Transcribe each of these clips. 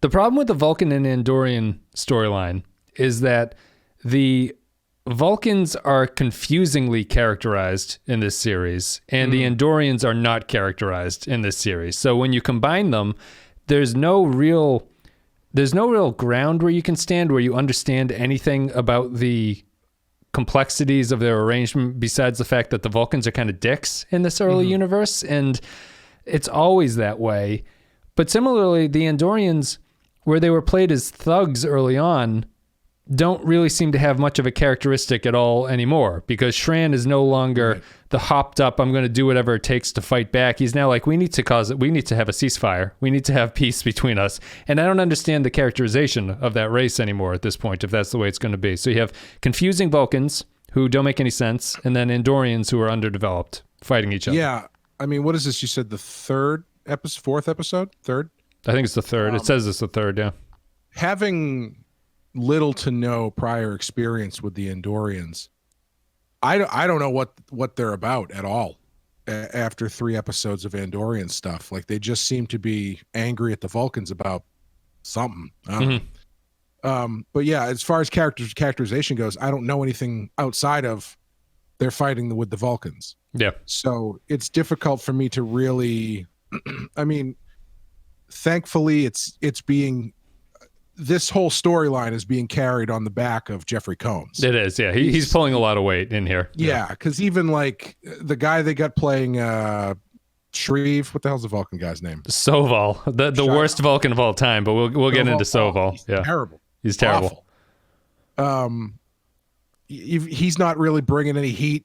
The problem with the Vulcan and Andorian storyline is that the Vulcans are confusingly characterized in this series, and the Andorians are not characterized in this series. So when you combine them, there's no real ground where you can stand where you understand anything about the complexities of their arrangement besides the fact that the Vulcans are kind of dicks in this early universe, and it's always that way. But similarly, the Andorians, where they were played as thugs early on, don't really seem to have much of a characteristic at all anymore, because Shran is no longer the hopped up, I'm going to do whatever it takes to fight back. He's now like, we need to have a ceasefire. We need to have peace between us. And I don't understand the characterization of that race anymore at this point, if that's the way it's going to be. So you have confusing Vulcans who don't make any sense, and then Andorians who are underdeveloped fighting each other. Yeah. I mean, what is this? You said the fourth episode? Third? I think it's the third. It says it's the third, yeah. Having little to no prior experience with the Andorians, I don't know what they're about at all after 3 episodes of Andorian stuff. Like, they just seem to be angry at the Vulcans about something. But yeah, as far as characterization goes, I don't know anything outside of they're fighting with the Vulcans. Yeah. So it's difficult for me to really, I mean, thankfully it's being, this whole storyline is being carried on the back of Jeffrey Combs. It is, yeah. He's pulling a lot of weight in here. Yeah, because even like the guy they got playing Shreve, what the hell's the Vulcan guy's name? Soval, the worst Vulcan of all time, but we'll get into Soval. He's terrible. He's terrible. Awful. He's not really bringing any heat,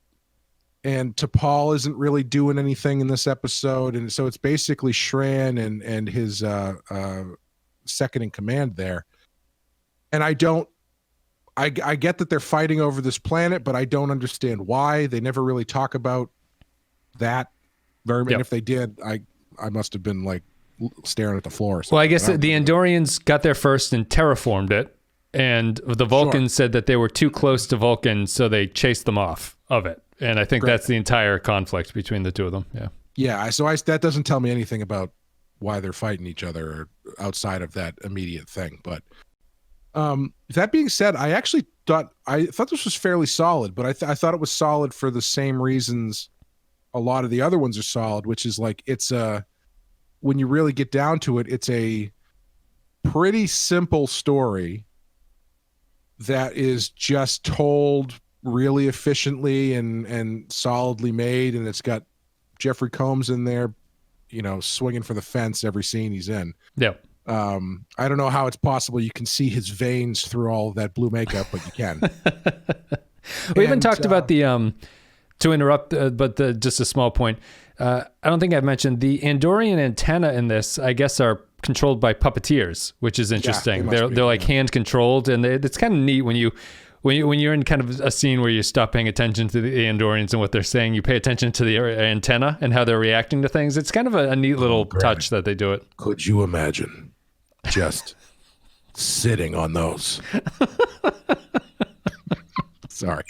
and T'Pol isn't really doing anything in this episode, and so it's basically Shran and his second in command there. And I get that they're fighting over this planet, but I don't understand why. They never really talk about that very much. And if they did, I must have been like staring at the floor. Well, I guess the Andorians got there first and terraformed it, and the Vulcans said that they were too close to Vulcan, so they chased them off of it. And I think that's the entire conflict between the two of them. Yeah. Yeah. So that doesn't tell me anything about why they're fighting each other or outside of that immediate thing. But that being said, I actually thought this was fairly solid, but I thought it was solid for the same reasons a lot of the other ones are solid, which is like, when you really get down to it, it's a pretty simple story that is just told really efficiently and solidly made. And it's got Jeffrey Combs in there, swinging for the fence every scene he's in. Yeah. I don't know how it's possible you can see his veins through all of that blue makeup, but you can. We haven't talked about the, to interrupt, but just a small point. I don't think I've mentioned the Andorian antenna in this, I guess, are controlled by puppeteers, which is interesting. They're like hand controlled, and it's kind of neat when you're in kind of a scene where you stop paying attention to the Andorians and what they're saying, you pay attention to the antenna and how they're reacting to things. It's kind of a neat little touch that they do it. Could you imagine just sitting on those? Sorry.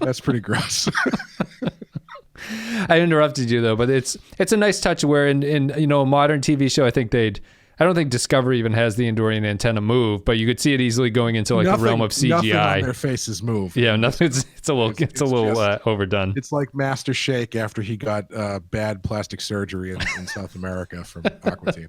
That's pretty gross. I interrupted you though, but it's a nice touch where in a modern TV show, I don't think Discovery even has the Andorian antenna move, but you could see it easily going into like the realm of CGI. Nothing on their faces move. Yeah, nothing. It's a little overdone. It's like Master Shake after he got bad plastic surgery in South America from Aqua Teen.